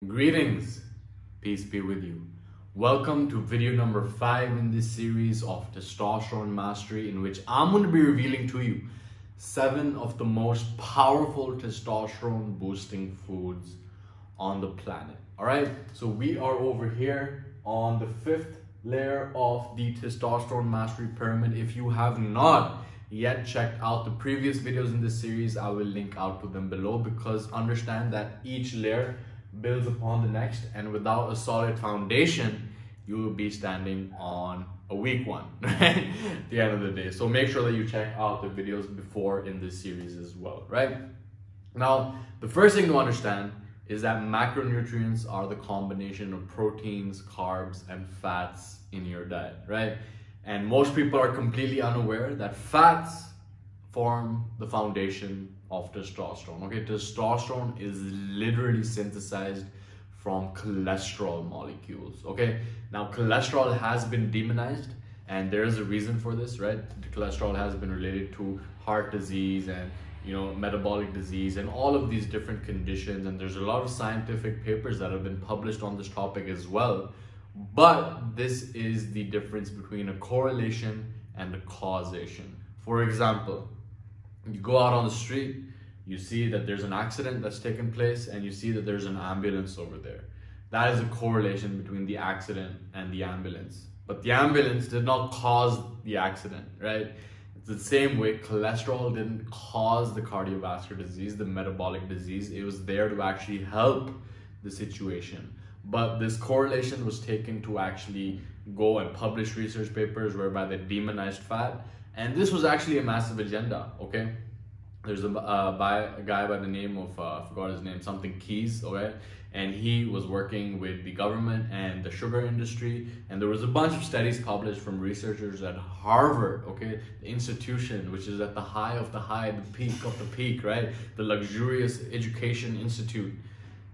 Greetings, peace be with you. Welcome to video number 5 in this series of Testosterone Mastery, in which I'm going to be revealing to you 7 of the most powerful testosterone boosting foods on the planet. Alright, so we are over here on the 5th layer of the Testosterone Mastery Pyramid. If you have not yet checked out the previous videos in this series, I will link out to them below, because understand that each layer builds upon the next, and without a solid foundation you will be standing on a weak one, right, at the end of the day. So make sure that you check out the videos before in this series as well, right? Now, the first thing to understand is that macronutrients are the combination of proteins, carbs, and fats in your diet, right? And most people are completely unaware that fats form the foundation of testosterone. Okay, testosterone is literally synthesized from cholesterol molecules. Okay, now cholesterol has been demonized, and there is a reason for this, right? Cholesterol has been related to heart disease and metabolic disease and all of these different conditions, and there's a lot of scientific papers that have been published on this topic as well. But this is the difference between a correlation and a causation. For example, you go out on the street, you see that there's an accident that's taken place, and you see that there's an ambulance over there. That is a correlation between the accident and the ambulance. But the ambulance did not cause the accident, right? It's the same way cholesterol didn't cause the cardiovascular disease, the metabolic disease. It was there to actually help the situation. But this correlation was taken to actually go and publish research papers whereby they demonized fat. And this was actually a massive agenda, okay? There's a guy by the name of, I forgot his name, something Keys, okay? And he was working with the government and the sugar industry. And there was a bunch of studies published from researchers at Harvard, okay? The institution, which is at the high of the high, the peak of the peak, right? The luxurious education institute.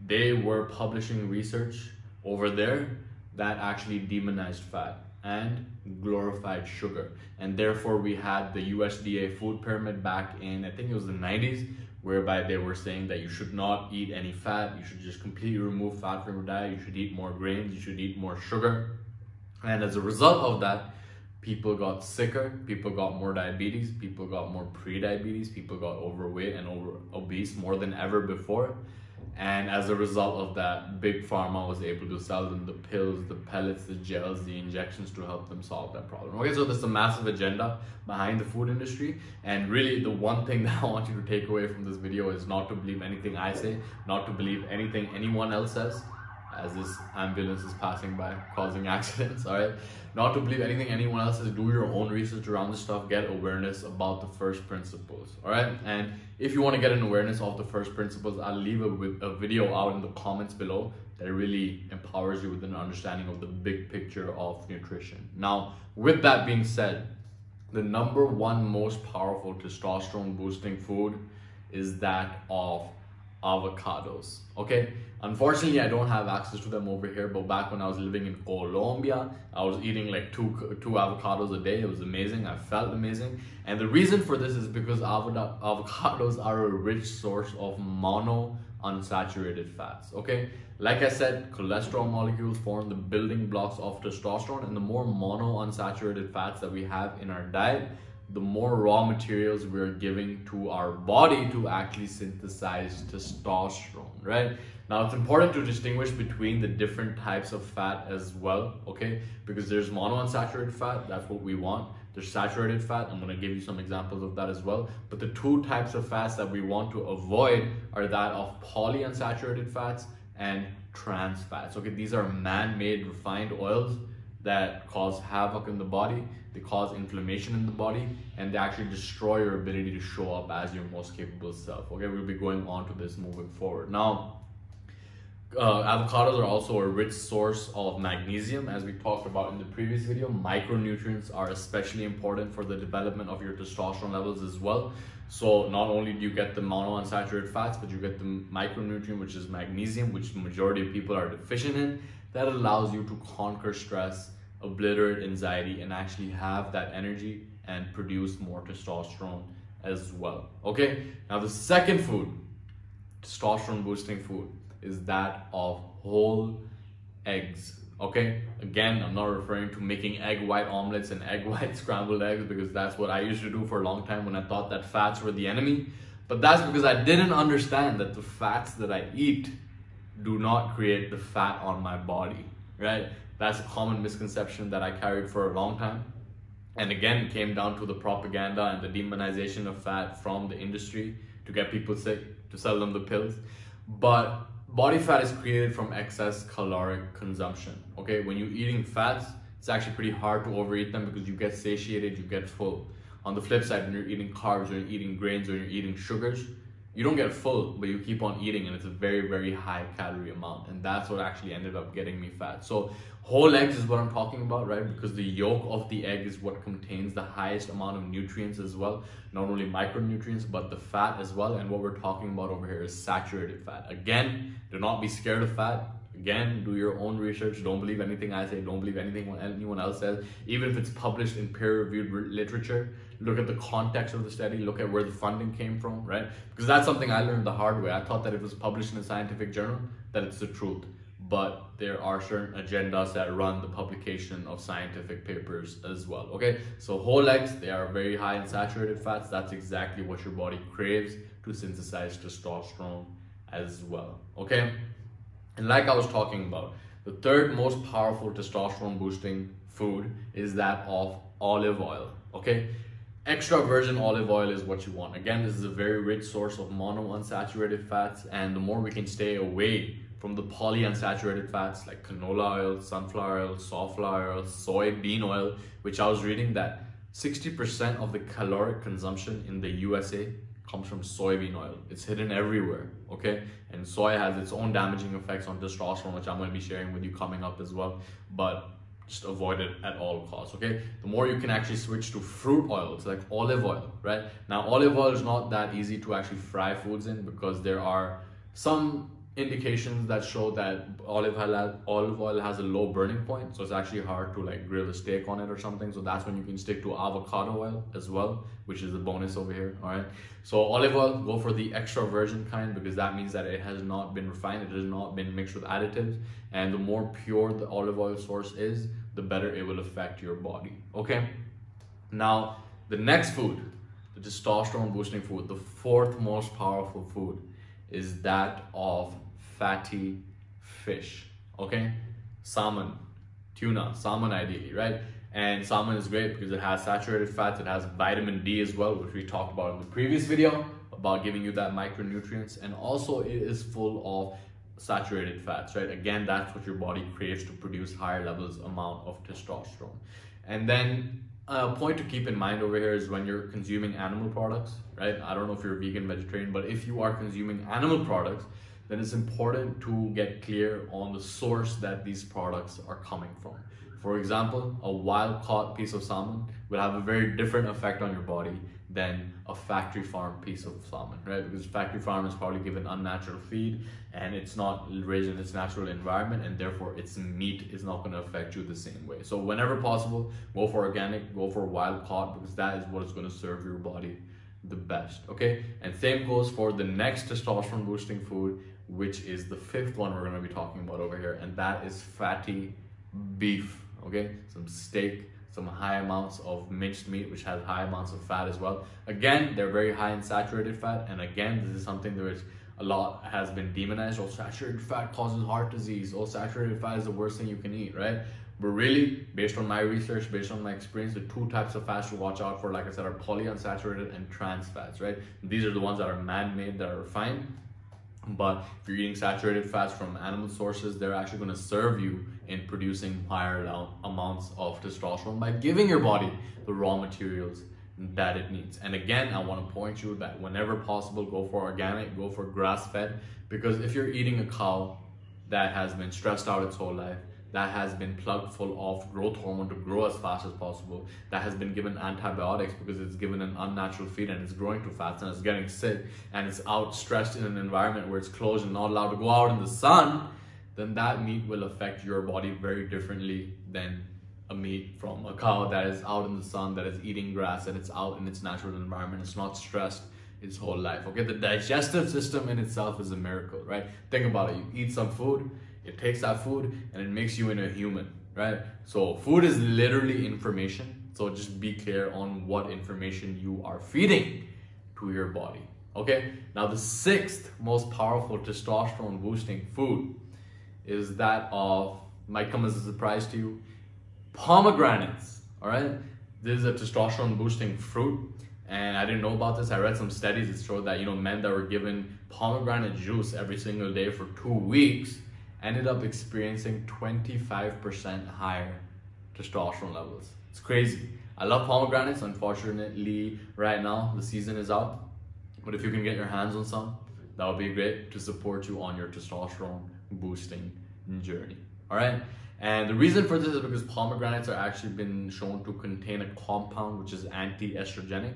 They were publishing research over there that actually demonized fat and glorified sugar. And therefore we had the USDA food pyramid back in, I think it was the 90s, whereby they were saying that you should not eat any fat, you should just completely remove fat from your diet, you should eat more grains, you should eat more sugar. And as a result of that, people got sicker, people got more diabetes, people got more pre-diabetes, people got overweight and obese more than ever before. And as a result of that, Big Pharma was able to sell them the pills, the pellets, the gels, the injections to help them solve that problem. Okay, so there's a massive agenda behind the food industry. And really, the one thing that I want you to take away from this video is not to believe anything I say, not to believe anything anyone else says, as this ambulance is passing by causing accidents, all right? Not to believe anything anyone else says. Do your own research around this stuff, get awareness about the first principles, all right? And if you want to get an awareness of the first principles, I'll leave a video out in the comments below that really empowers you with an understanding of the big picture of nutrition. Now, with that being said, the number one most powerful testosterone boosting food is that of avocados. Okay, unfortunately I don't have access to them over here, but back when I was living in Colombia, I was eating like two avocados a day. It was amazing. I felt amazing. And the reason for this is because avocados are a rich source of monounsaturated fats. Okay, like I said, cholesterol molecules form the building blocks of testosterone, and the more monounsaturated fats that we have in our diet, the more raw materials we're giving to our body to actually synthesize testosterone, right? Now, it's important to distinguish between the different types of fat as well, okay? Because there's monounsaturated fat, that's what we want. There's saturated fat, I'm gonna give you some examples of that as well. But the two types of fats that we want to avoid are that of polyunsaturated fats and trans fats, okay? These are man-made refined oils that cause havoc in the body, they cause inflammation in the body, and they actually destroy your ability to show up as your most capable self. Okay, we'll be going on to this moving forward. Now, avocados are also a rich source of magnesium, as we talked about in the previous video. Micronutrients are especially important for the development of your testosterone levels as well. So not only do you get the monounsaturated fats, but you get the micronutrient, which is magnesium, which the majority of people are deficient in. That allows you to conquer stress, obliterate anxiety, and actually have that energy and produce more testosterone as well. Okay, now the second food, testosterone boosting food, is that of whole eggs. Okay, again, I'm not referring to making egg white omelets and egg white scrambled eggs, because that's what I used to do for a long time when I thought that fats were the enemy. But that's because I didn't understand that the fats that I eat do not create the fat on my body, right? That's a common misconception that I carried for a long time. And again, it came down to the propaganda and the demonization of fat from the industry to get people sick, to sell them the pills. But body fat is created from excess caloric consumption. Okay, when you're eating fats, it's actually pretty hard to overeat them because you get satiated, you get full. On the flip side, when you're eating carbs, when you're eating grains, when you're eating sugars, you don't get full, but you keep on eating, and it's a very, very high calorie amount. And that's what actually ended up getting me fat. So whole eggs is what I'm talking about, right? Because the yolk of the egg is what contains the highest amount of nutrients as well. Not only micronutrients, but the fat as well. And what we're talking about over here is saturated fat. Again, do not be scared of fat. Again, do your own research. Don't believe anything I say. Don't believe anything anyone else says. Even if it's published in peer-reviewed literature, look at the context of the study. Look at where the funding came from, right? Because that's something I learned the hard way. I thought that if it was published in a scientific journal, that it's the truth. But there are certain agendas that run the publication of scientific papers as well, okay? So whole eggs, they are very high in saturated fats. That's exactly what your body craves to synthesize testosterone as well, okay? And like I was talking about, the third most powerful testosterone boosting food is that of olive oil, okay? Extra virgin olive oil is what you want. Again, this is a very rich source of monounsaturated fats, and the more we can stay away from the polyunsaturated fats like canola oil, sunflower oil, safflower oil, soybean oil, which I was reading that 60% of the caloric consumption in the USA comes from soybean oil. It's hidden everywhere, okay? And soy has its own damaging effects on testosterone, which I'm going to be sharing with you coming up as well, but just avoid it at all costs, okay? The more you can actually switch to fruit oils like olive oil, right? Now, olive oil is not that easy to actually fry foods in because there are some indications that show that olive oil has a low burning point, so it's actually hard to like grill a steak on it or something. So that's when you can stick to avocado oil as well, which is a bonus over here. All right, so olive oil, go for the extra virgin kind, because that means that it has not been refined, it has not been mixed with additives, and the more pure the olive oil source is, the better it will affect your body. Okay, now the next food, the testosterone boosting food, the fourth most powerful food, is that of fatty fish, okay? Salmon, tuna, salmon ideally, right? And salmon is great because it has saturated fats, it has vitamin D as well, which we talked about in the previous video, about giving you that micronutrients, and also it is full of saturated fats, right? Again, that's what your body craves to produce higher levels amount of testosterone. And then a point to keep in mind over here is when you're consuming animal products, right? I don't know if you're a vegan, vegetarian, but if you are consuming animal products, then it's important to get clear on the source that these products are coming from. For example, a wild caught piece of salmon will have a very different effect on your body than a factory farm piece of salmon, right? Because factory farm is probably given unnatural feed and it's not raised in its natural environment, and therefore its meat is not going to affect you the same way. So whenever possible, go for organic, go for wild caught, because that is what is going to serve your body the best, okay? And same goes for the next testosterone boosting food, which is the fifth one we're going to be talking about over here, and that is fatty beef, okay? Some steak, some high amounts of minced meat, which has high amounts of fat as well. Again, they're very high in saturated fat, and again, this is something that is a lot has been demonized. Oh, saturated fat causes heart disease. Oh, saturated fat is the worst thing you can eat, right? But really, based on my research, based on my experience, the two types of fats to watch out for, like I said, are polyunsaturated and trans fats, right? These are the ones that are man-made, that are refined. But if you're eating saturated fats from animal sources, they're actually going to serve you in producing higher amounts of testosterone by giving your body the raw materials that it needs. And again, I want to point you that whenever possible, go for organic, go for grass-fed, because if you're eating a cow that has been stressed out its whole life, that has been plugged full of growth hormone to grow as fast as possible, that has been given antibiotics because it's given an unnatural feed and it's growing too fast and it's getting sick, and it's out stressed in an environment where it's closed and not allowed to go out in the sun, then that meat will affect your body very differently than a meat from a cow that is out in the sun, that is eating grass, and it's out in its natural environment. It's not stressed its whole life, okay? The digestive system in itself is a miracle, right? Think about it. You eat some food, It takes that food and it makes you into a human, right? So food is literally information. So just be clear on what information you are feeding to your body. Okay, now the sixth most powerful testosterone boosting food is that of, might come as a surprise to you, pomegranates. All right, this is a testosterone boosting fruit, and I didn't know about this. I read some studies that showed that, you know, men that were given pomegranate juice every single day for 2 weeks ended up experiencing 25% higher testosterone levels. It's crazy. I love pomegranates. Unfortunately, right now the season is out, but if you can get your hands on some, that would be great to support you on your testosterone boosting journey. All right, and the reason for this is because pomegranates are actually been shown to contain a compound which is anti-estrogenic,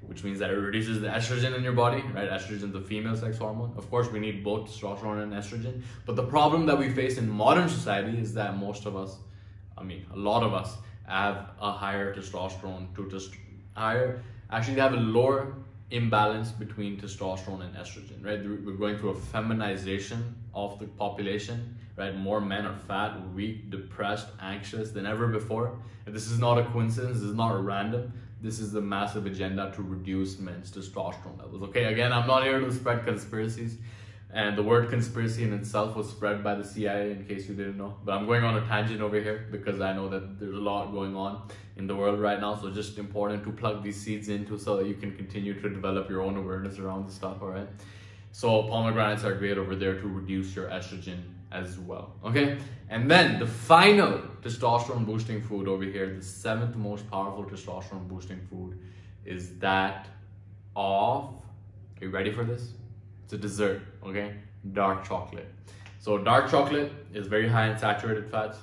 which means that it reduces the estrogen in your body, right? Estrogen is the female sex hormone. Of course, we need both testosterone and estrogen, but the problem that we face in modern society is that most of us, a lot of us, have a higher testosterone actually they have a lower imbalance between testosterone and estrogen, right? We're going through a feminization of the population, right? More men are fat, weak, depressed, anxious than ever before. And this is not a coincidence, this is not random. This is the massive agenda to reduce men's testosterone levels. Okay, again, I'm not here to spread conspiracies, and the word conspiracy in itself was spread by the CIA, in case you didn't know. But I'm going on a tangent over here because I know that there's a lot going on in the world right now. So just important to plug these seeds into so that you can continue to develop your own awareness around this stuff, all right? So pomegranates are great over there to reduce your estrogen as well, okay? And then the final testosterone boosting food over here, the seventh most powerful testosterone boosting food, is that of, are you ready for this? It's a dessert, okay? Dark chocolate. So dark chocolate is very high in saturated fats.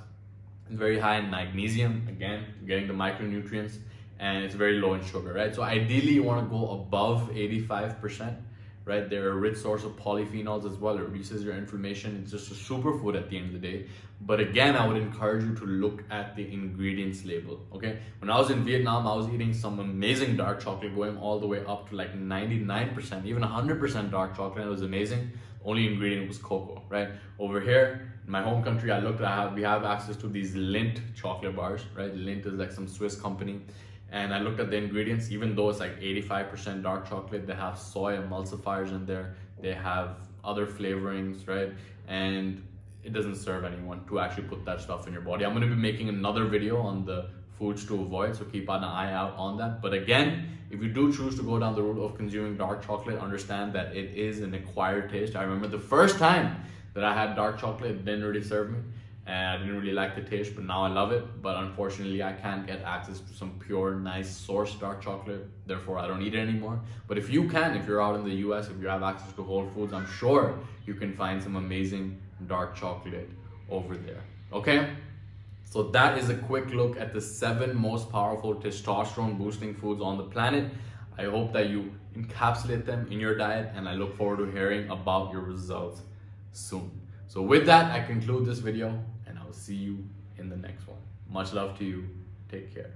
It's very high in magnesium, again, getting the micronutrients, and it's very low in sugar, right? So ideally you want to go above 85%, right? They're a rich source of polyphenols as well. It reduces your inflammation. It's just a superfood at the end of the day. But again, I would encourage you to look at the ingredients label, okay? When I was in Vietnam, I was eating some amazing dark chocolate going all the way up to like 99%, even 100% dark chocolate. It was amazing. The only ingredient was cocoa, right? Over here, in my home country, I looked at we have access to these Lindt chocolate bars, right? Lindt is like some Swiss company. And I looked at the ingredients, even though it's like 85% dark chocolate, they have soy emulsifiers in there. They have other flavorings, right? And it doesn't serve anyone to actually put that stuff in your body. I'm going to be making another video on the foods to avoid, so keep an eye out on that. But again, if you do choose to go down the route of consuming dark chocolate, understand that it is an acquired taste. I remember the first time that I had dark chocolate, it didn't really serve me. And I didn't really like the taste, but now I love it. But unfortunately, I can't get access to some pure, nice source dark chocolate. Therefore, I don't eat it anymore. But if you can, if you're out in the US, if you have access to Whole Foods, I'm sure you can find some amazing dark chocolate over there. Okay? So that is a quick look at the 7 most powerful testosterone boosting foods on the planet. I hope that you encapsulate them in your diet, and I look forward to hearing about your results soon. So with that, I conclude this video, and I'll see you in the next one. Much love to you. Take care.